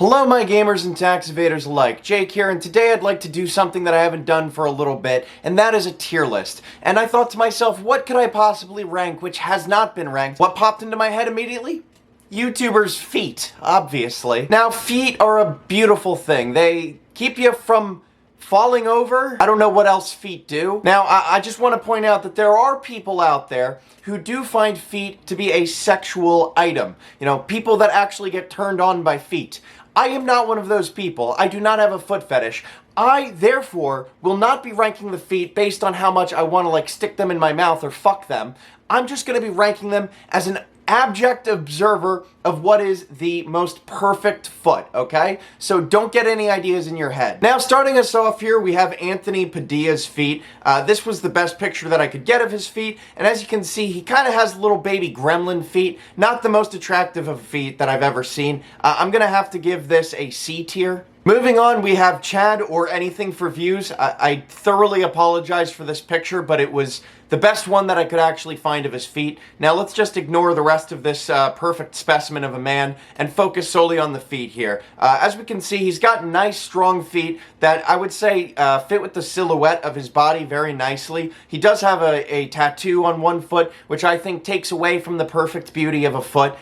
Hello my gamers and tax evaders alike, Jake here, and today I'd like to do something that I haven't done for a little bit, and that is a tier list. And I thought to myself, what could I possibly rank which has not been ranked? What popped into my head immediately? YouTuber's feet, obviously. Now, feet are a beautiful thing. They keep you from falling over. I don't know what else feet do. Now, I just want to point out that there are people out there who do find feet to be a sexual item. You know, people that actually get turned on by feet. I am not one of those people. I do not have a foot fetish. I, therefore, will not be ranking the feet based on how much I want to, like, stick them in my mouth or fuck them. I'm just going to be ranking them as an abject observer of what is the most perfect foot, okay? So don't get any ideas in your head. Now, starting us off here, we have Anthony Padilla's feet. This was the best picture that I could get of his feet, and as you can see, he kind of has little baby gremlin feet. Not the most attractive of feet that I've ever seen. I'm gonna have to give this a C tier. Moving on, we have Chad or Anything for Views. I thoroughly apologize for this picture, but it was the best one that I could actually find of his feet. Now let's just ignore the rest of this perfect specimen of a man and focus solely on the feet here. As we can see, he's got nice, strong feet that I would say fit with the silhouette of his body very nicely. He does have a tattoo on one foot, which I think takes away from the perfect beauty of a foot.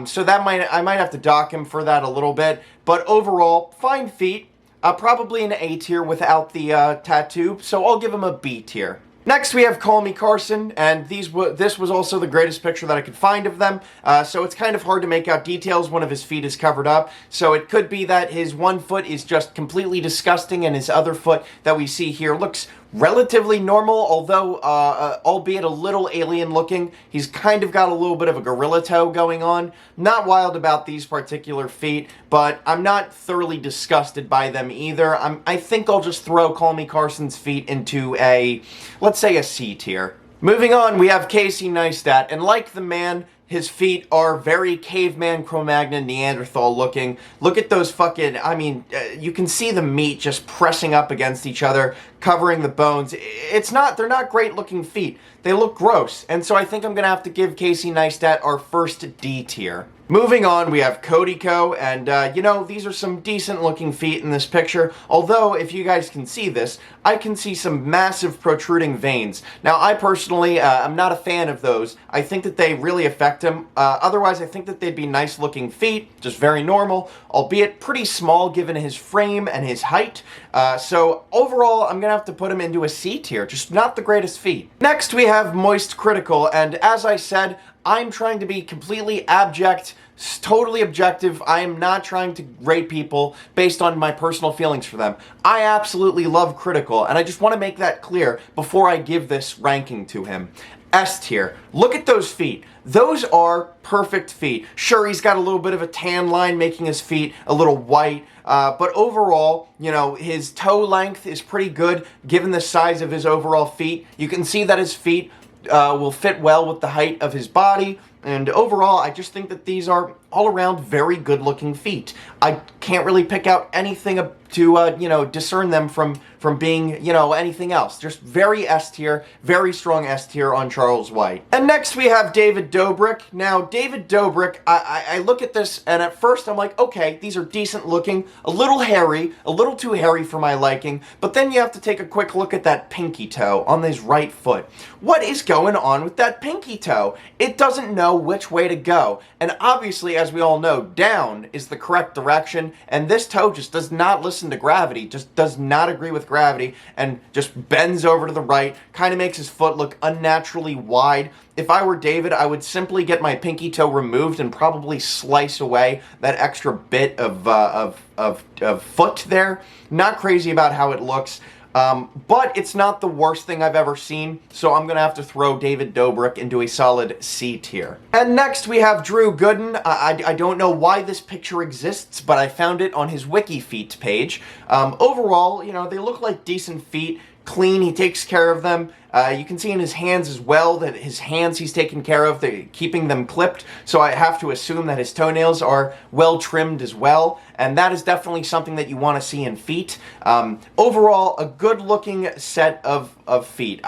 So that I might have to dock him for that a little bit. But overall, fine feet. Probably an A tier without the tattoo, so I'll give him a B tier. Next, we have Call Me Carson, and this was also the greatest picture that I could find of them, so it's kind of hard to make out details. One of his feet is covered up, so it could be that his one foot is just completely disgusting, and his other foot that we see here looks relatively normal, although, albeit a little alien looking. He's kind of got a little bit of a gorilla toe going on. Not wild about these particular feet, but I'm not thoroughly disgusted by them either. I think I'll just throw Call Me Carson's feet into a, let's say, a C tier. Moving on, we have Casey Neistat, and like the man, his feet are very caveman, Cro-Magnon, Neanderthal looking. Look at those fucking, you can see the meat just pressing up against each other, covering the bones. They're not great looking feet. They look gross. And so I think I'm going to have to give Casey Neistat our first D tier. Moving on, we have Cody Co, and these are some decent looking feet in this picture, although if you guys can see this, I can see some massive protruding veins. Now, I personally, I'm not a fan of those. I think that they really affect him. Otherwise, I think that they'd be nice looking feet, just very normal, albeit pretty small given his frame and his height. So overall, I'm gonna have to put him into a C tier, just not the greatest feet. Next, we have Moist Critical, and as I said, I'm trying to be completely abject, totally objective. I am not trying to rate people based on my personal feelings for them. I absolutely love Critical, and I just want to make that clear before I give this ranking to him. S tier. Look at those feet. Those are perfect feet. Sure, he's got a little bit of a tan line making his feet a little white, but overall, his toe length is pretty good given the size of his overall feet. You can see that his feet will fit well with the height of his body, and overall, I just think that these are all around very good looking feet. I can't really pick out anything to, discern them from being, anything else. Just very S tier, very strong S tier on Charles White. And next we have David Dobrik. Now, David Dobrik, I look at this and at first I'm like, okay, these are decent looking, a little hairy, a little too hairy for my liking, but then you have to take a quick look at that pinky toe on his right foot. What is going on with that pinky toe? It doesn't know which way to go. And obviously, as we all know, down is the correct direction, and this toe just does not listen to gravity, just does not agree with gravity, and just bends over to the right, kind of makes his foot look unnaturally wide. If I were David, I would simply get my pinky toe removed and probably slice away that extra bit of foot there. Not crazy about how it looks. But it's not the worst thing I've ever seen, so I'm going to have to throw David Dobrik into a solid C tier. And next we have Drew Gooden. I don't know why this picture exists, but I found it on his wikifeet page. Overall, they look like decent feet. clean. He takes care of them. You can see in his hands as well that his hands he's taken care of, keeping them clipped. So I have to assume that his toenails are well trimmed as well. And that is definitely something that you want to see in feet. Overall, a good looking set of feet.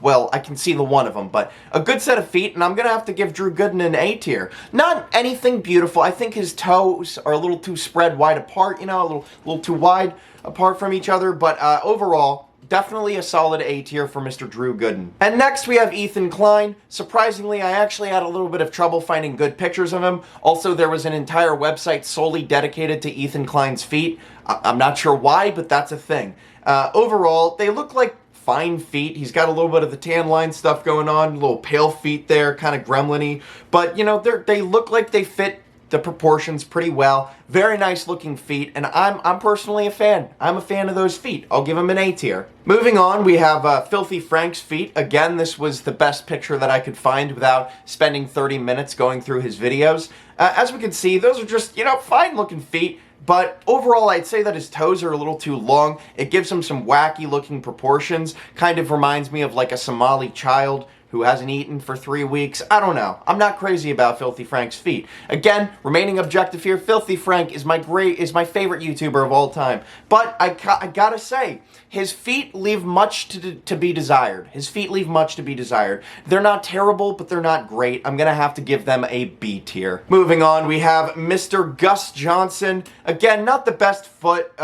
Well, I can see the one of them, but a good set of feet. And I'm going to have to give Drew Gooden an A tier. Not anything beautiful. I think his toes are a little too spread wide apart, you know, a little too wide apart from each other. But overall, definitely a solid A tier for Mr. Drew Gooden. And next we have Ethan Klein. Surprisingly, I actually had a little bit of trouble finding good pictures of him. Also, there was an entire website solely dedicated to Ethan Klein's feet. I'm not sure why, but that's a thing. Overall, they look like fine feet. He's got a little bit of the tan line stuff going on, a little pale feet there, kind of gremlin-y. But, you know, they look like they fit the proportions pretty well. Very nice looking feet, and I'm personally a fan. I'm a fan of those feet. I'll give him an A tier. Moving on, we have Filthy Frank's feet. Again, this was the best picture that I could find without spending 30 minutes going through his videos. As we can see, those are just, you know, fine looking feet. But overall, I'd say that his toes are a little too long. It gives him some wacky looking proportions. Kind of reminds me of like a Somali child who hasn't eaten for 3 weeks. I don't know. I'm not crazy about Filthy Frank's feet. Again, remaining objective here, Filthy Frank is my favorite YouTuber of all time. But I gotta say, his feet leave much to be desired. His feet leave much to be desired. They're not terrible, but they're not great. I'm gonna have to give them a B tier. Moving on, we have Mr. Gus Johnson. Again, not the best foot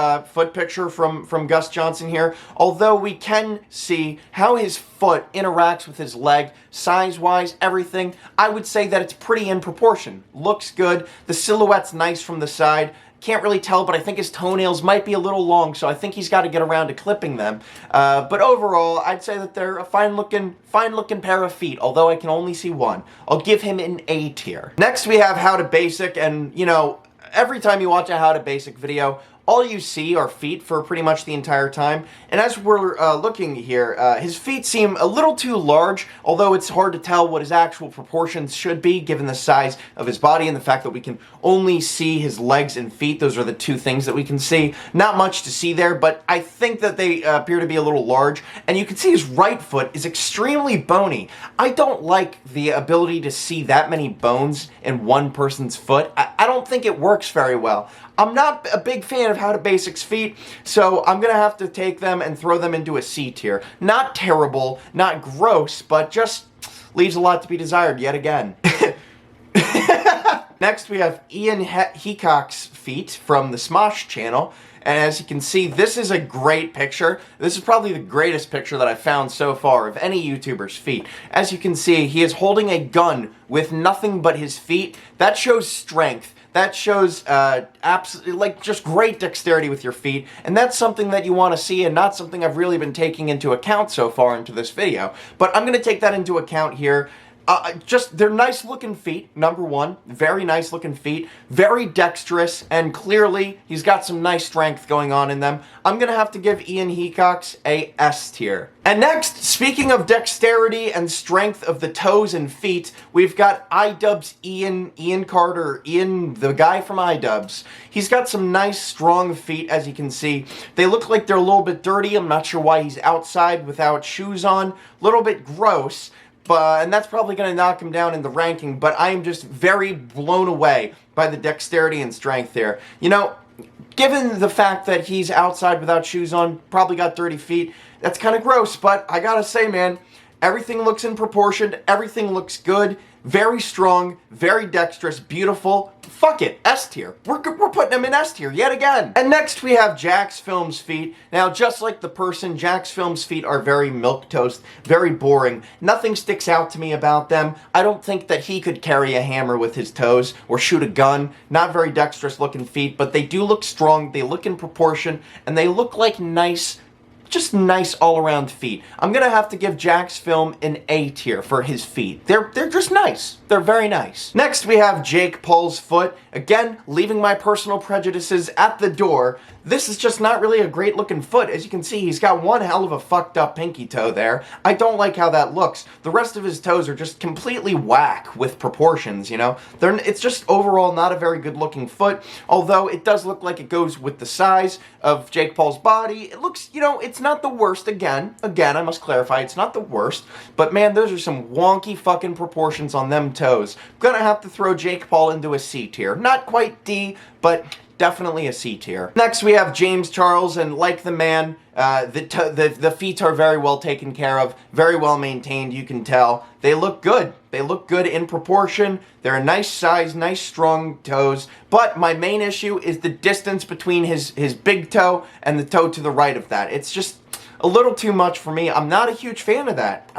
picture from Gus Johnson here, although we can see how his foot interacts with his leg, size-wise, everything. I would say that it's pretty in proportion. Looks good. The silhouette's nice from the side. Can't really tell, but I think his toenails might be a little long, so I think he's got to get around to clipping them. But overall, I'd say that they're a fine-looking pair of feet, although I can only see one. I'll give him an A tier. Next, we have How to Basic, and, you know, every time you watch a How to Basic video, all you see are feet for pretty much the entire time. And as we're looking here, his feet seem a little too large, although it's hard to tell what his actual proportions should be given the size of his body and the fact that we can only see his legs and feet. Those are the two things that we can see. Not much to see there, but I think that they appear to be a little large. And you can see his right foot is extremely bony. I don't like the ability to see that many bones in one person's foot. I don't think it works very well. I'm not a big fan of How to Basic's feet, so I'm going to have to take them and throw them into a C tier. Not terrible, not gross, but just leaves a lot to be desired yet again. Next, we have Ian Heacock's feet from the Smosh channel. And as you can see, this is a great picture. This is probably the greatest picture that I've found so far of any YouTuber's feet. As you can see, he is holding a gun with nothing but his feet. That shows strength. That shows absolutely, like, just great dexterity with your feet, and that's something that you want to see and not something I've really been taking into account so far into this video. But I'm going to take that into account here. They're nice looking feet, number one. Very nice looking feet. Very dexterous, and clearly he's got some nice strength going on in them. I'm gonna have to give Ian Heacock's a S tier. And next, speaking of dexterity and strength of the toes and feet, we've got iDubbbz Ian Carter, the guy from iDubbbz. He's got some nice, strong feet, as you can see. They look like they're a little bit dirty. I'm not sure why he's outside without shoes on. A little bit gross. And that's probably going to knock him down in the ranking, but I am just very blown away by the dexterity and strength there. You know, given the fact that he's outside without shoes on, probably got dirty feet, that's kind of gross, but I gotta say, man, everything looks in proportion, everything looks good, very strong, very dexterous, beautiful. Fuck it, S tier. We're putting him in S tier yet again. And next we have Jax Film's feet. Now, just like the person, Jax Film's feet are very milquetoast, very boring. Nothing sticks out to me about them. I don't think that he could carry a hammer with his toes or shoot a gun. Not very dexterous looking feet, but they do look strong, they look in proportion, and they look like nice, just nice all-around feet. I'm gonna have to give Jax Film an A tier for his feet. They're just nice. They're very nice. Next, we have Jake Paul's foot. Again, leaving my personal prejudices at the door. This is just not really a great looking foot. As you can see, he's got one hell of a fucked up pinky toe there. I don't like how that looks. The rest of his toes are just completely whack with proportions, you know? It's just overall not a very good looking foot, although it does look like it goes with the size of Jake Paul's body. It looks, you know, it's not the worst, again, I must clarify, it's not the worst, but man, those are some wonky fucking proportions on them toes. Gonna have to throw Jake Paul into a C tier. Not quite D, but definitely a C tier. Next, we have James Charles, and like the man, the feet are very well taken care of, very well maintained, you can tell. They look good. They look good in proportion. They're a nice size, nice strong toes. But my main issue is the distance between his big toe and the toe to the right of that. It's just a little too much for me. I'm not a huge fan of that.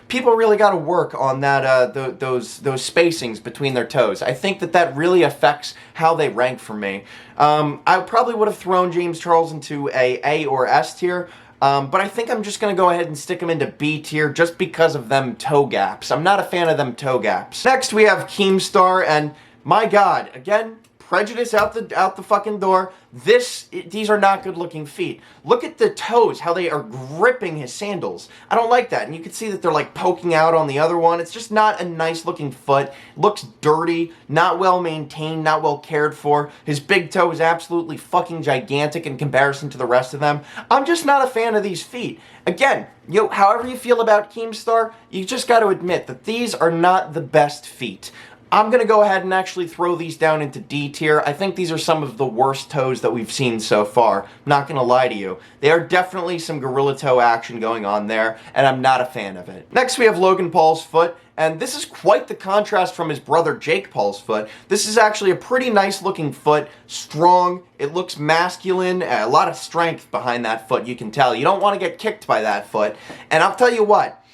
People really got to work on that, those spacings between their toes. I think that really affects how they rank for me. I probably would have thrown James Charles into A or S tier, but I think I'm just going to go ahead and stick him into B tier just because of them toe gaps. I'm not a fan of them toe gaps. Next, we have Keemstar, and my God, again, prejudice out the fucking door. These are not good looking feet. Look at the toes, how they are gripping his sandals. I don't like that. And you can see that they're like poking out on the other one. It's just not a nice looking foot. Looks dirty, not well maintained, not well cared for. His big toe is absolutely fucking gigantic in comparison to the rest of them. I'm just not a fan of these feet. Again, however you feel about Keemstar, you just got to admit that these are not the best feet. I'm going to go ahead and actually throw these down into D tier. I think these are some of the worst toes that we've seen so far. Not going to lie to you. They are definitely some gorilla toe action going on there, and I'm not a fan of it. Next, we have Logan Paul's foot, and this is quite the contrast from his brother Jake Paul's foot. This is actually a pretty nice looking foot, strong, it looks masculine, a lot of strength behind that foot, you can tell. You don't want to get kicked by that foot, and I'll tell you what,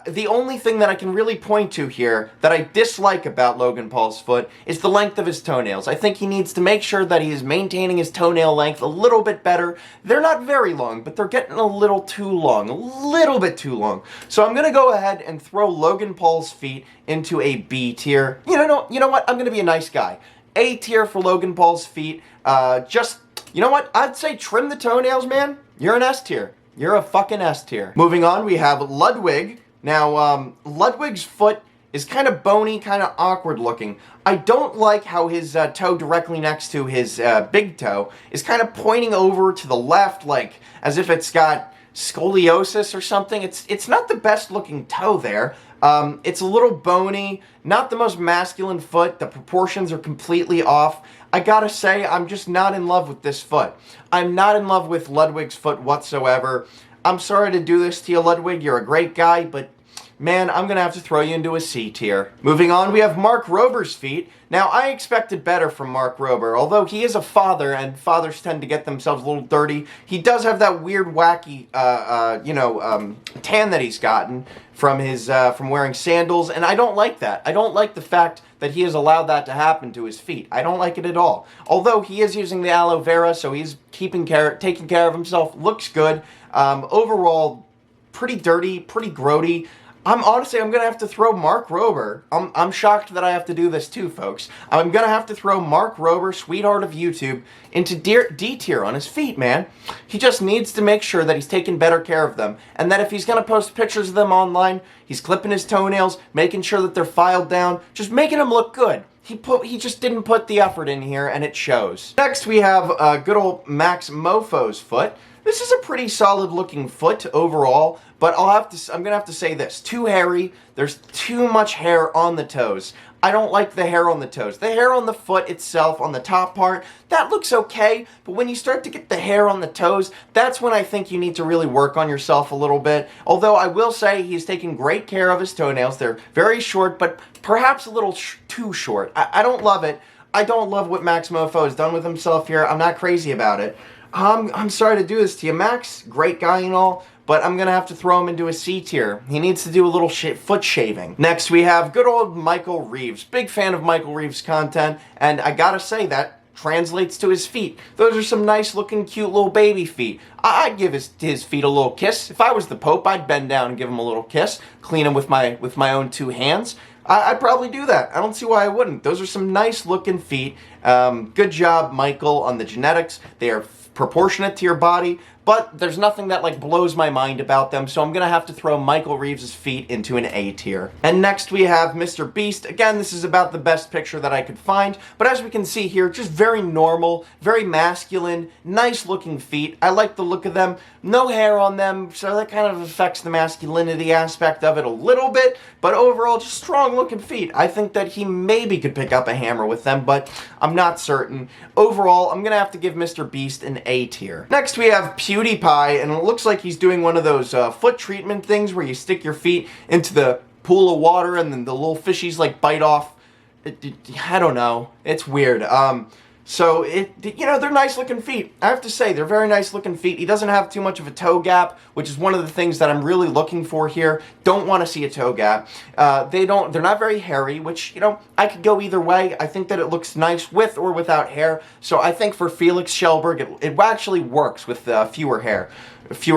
the only thing that I can really point to here that I dislike about Logan Paul's foot is the length of his toenails. I think he needs to make sure that he is maintaining his toenail length a little bit better. They're not very long, but they're getting a little too long, a little bit too long. So I'm going to go ahead and throw Logan Paul's feet into a B tier. You know what? I'm going to be a nice guy. A tier for Logan Paul's feet. You know what? I'd say trim the toenails, man. You're an S tier. You're a fucking S tier. Moving on, we have Ludwig. Now, Ludwig's foot is kind of bony, kind of awkward looking. I don't like how his toe directly next to his big toe is kind of pointing over to the left, like as if it's got scoliosis or something. It's not the best looking toe there. It's a little bony, not the most masculine foot. The proportions are completely off. I gotta say, I'm just not in love with this foot. I'm not in love with Ludwig's foot whatsoever. I'm sorry to do this to you, Ludwig. You're a great guy, but man, I'm gonna have to throw you into a C tier. Moving on, we have Mark Rober's feet. Now, I expected better from Mark Rober. Although he is a father, and fathers tend to get themselves a little dirty, he does have that weird, wacky, tan that he's gotten from his from wearing sandals, and I don't like that. I don't like the fact that he has allowed that to happen to his feet. I don't like it at all. Although he is using the aloe vera, so he's taking care of himself. Looks good. Overall, pretty dirty, pretty grody. I'm going to have to throw Mark Rober. I'm shocked that I have to do this too, folks. I'm going to have to throw Mark Rober, sweetheart of YouTube, into D tier on his feet, man. He just needs to make sure that he's taking better care of them, and that if he's going to post pictures of them online, he's clipping his toenails, making sure that they're filed down, just making them look good. He just didn't put the effort in here, and it shows. Next, we have good old Max Mofo's foot. This is a pretty solid looking foot overall, but I'm gonna have to say this. Too hairy. There's too much hair on the toes. I don't like the hair on the toes. The hair on the foot itself, on the top part, that looks okay, but when you start to get the hair on the toes, that's when I think you need to really work on yourself a little bit. Although I will say he's taking great care of his toenails. They're very short, but perhaps a little too short. I don't love it. I don't love what Max Mofo has done with himself here. I'm not crazy about it. I'm sorry to do this to you, Max. Great guy and all, but I'm going to have to throw him into a C tier. He needs to do a little foot shaving. Next, we have good old Michael Reeves. Big fan of Michael Reeves' content, and I gotta say that translates to his feet. Those are some nice looking, cute little baby feet. I'd give his feet a little kiss. If I was the Pope, I'd bend down and give him a little kiss. Clean him with my own two hands. I'd probably do that. I don't see why I wouldn't. Those are some nice looking feet. Good job, Michael, on the genetics. They are proportionate to your body, but there's nothing that like blows my mind about them, so I'm gonna have to throw Michael Reeves' feet into an A tier. And next we have Mr. Beast. Again, this is about the best picture that I could find, but as we can see here, just very normal, very masculine, nice looking feet. I like the look of them. No hair on them, so that kind of affects the masculinity aspect of it a little bit, but overall, just strong looking feet. I think that he maybe could pick up a hammer with them, but I'm not certain. Overall, I'm gonna have to give Mr. Beast an A tier. Next we have PewDiePie, and it looks like he's doing one of those foot treatment things where you stick your feet into the pool of water and then the little fishies like bite off. I don't know. It's weird. So, they're nice looking feet. I have to say, they're very nice looking feet. He doesn't have too much of a toe gap, which is one of the things that I'm really looking for here. Don't want to see a toe gap. They're not very hairy, which, I could go either way. I think that it looks nice with or without hair. So I think for Felix Schellberg, it actually works with fewer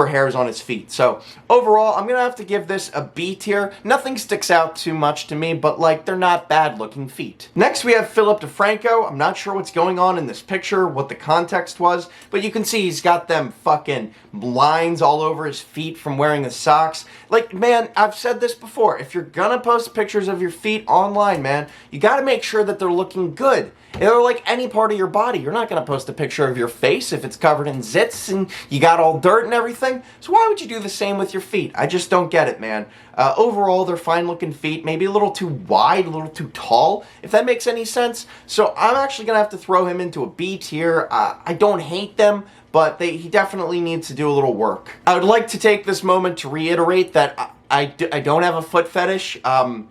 hairs on his feet. So overall, I'm gonna have to give this a B tier. Nothing sticks out too much to me, but like, they're not bad looking feet. Next we have Philip DeFranco. I'm not sure what's going on in this picture, what the context was, but you can see he's got them fucking lines all over his feet from wearing the socks. Like, man, I've said this before, if you're gonna post pictures of your feet online, man, you gotta make sure that they're looking good. They're like any part of your body. You're not going to post a picture of your face if it's covered in zits and you got all dirt and everything. So why would you do the same with your feet? I just don't get it, man. Overall, they're fine-looking feet. Maybe a little too wide, a little too tall, if that makes any sense. So I'm actually going to have to throw him into a B tier. I don't hate them, but he definitely needs to do a little work. I would like to take this moment to reiterate that I don't have a foot fetish. I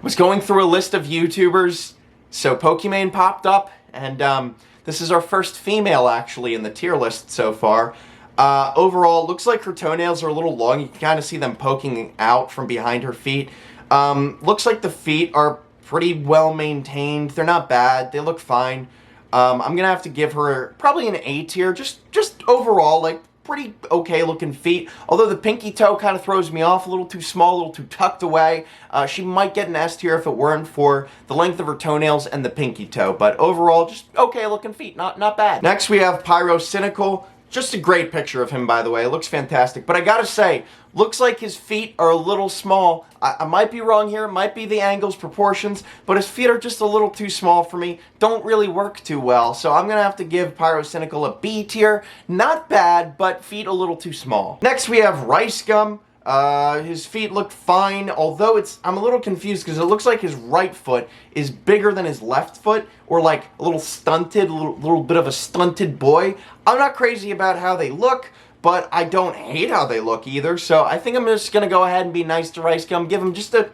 was going through a list of YouTubers. So Pokimane popped up, and this is our first female, actually, in the tier list so far. Overall, looks like her toenails are a little long. You can kind of see them poking out from behind her feet. Looks like the feet are pretty well maintained. They're not bad. They look fine. I'm going to have to give her probably an A tier, just overall, like, pretty okay looking feet, although the pinky toe kind of throws me off, a little too small, a little too tucked away. She might get an S tier if it weren't for the length of her toenails and the pinky toe, but overall, just okay looking feet, not bad. Next we have Pyro Cynical. Just a great picture of him, by the way. It looks fantastic. But I gotta say, looks like his feet are a little small. I might be wrong here. It might be the angles, proportions, but his feet are just a little too small for me. Don't really work too well. So I'm gonna have to give Pyro Cynical a B tier. Not bad, but feet a little too small. Next we have Rice Gum. His feet look fine, although I'm a little confused because it looks like his right foot is bigger than his left foot, or like a little stunted, little bit of a stunted boy. I'm not crazy about how they look, but I don't hate how they look either, so I think I'm just gonna go ahead and be nice to Rice Gum, give him just a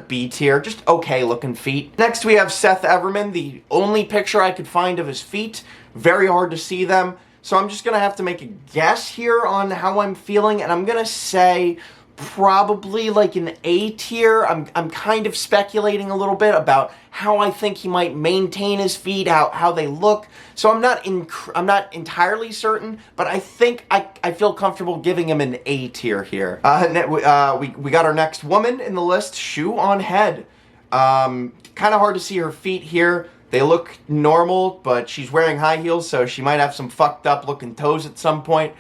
B tier, just okay looking feet. Next we have Seth Everman, the only picture I could find of his feet. Very hard to see them. So I'm just going to have to make a guess here on how I'm feeling, and I'm going to say probably like an A tier. I'm kind of speculating a little bit about how I think he might maintain his feet, how they look. So I'm not entirely certain, but I think I feel comfortable giving him an A tier here. We got our next woman in the list, Shoe on Head. Kind of hard to see her feet here. They look normal, but she's wearing high heels, so she might have some fucked up looking toes at some point.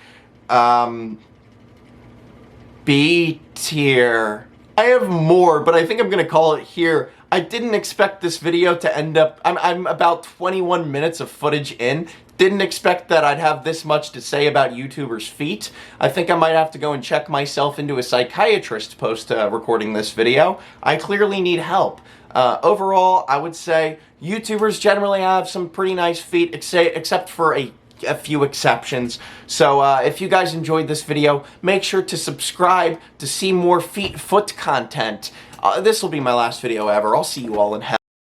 B tier. I have more, but I think I'm gonna call it here. I didn't expect this video to end up, I'm about 21 minutes of footage in. Didn't expect that I'd have this much to say about YouTubers' feet. I think I might have to go and check myself into a psychiatrist post recording this video. I clearly need help. Overall, I would say YouTubers generally have some pretty nice feet, except for a few exceptions. So if you guys enjoyed this video, make sure to subscribe to see more foot content. This will be my last video ever. I'll see you all in hell.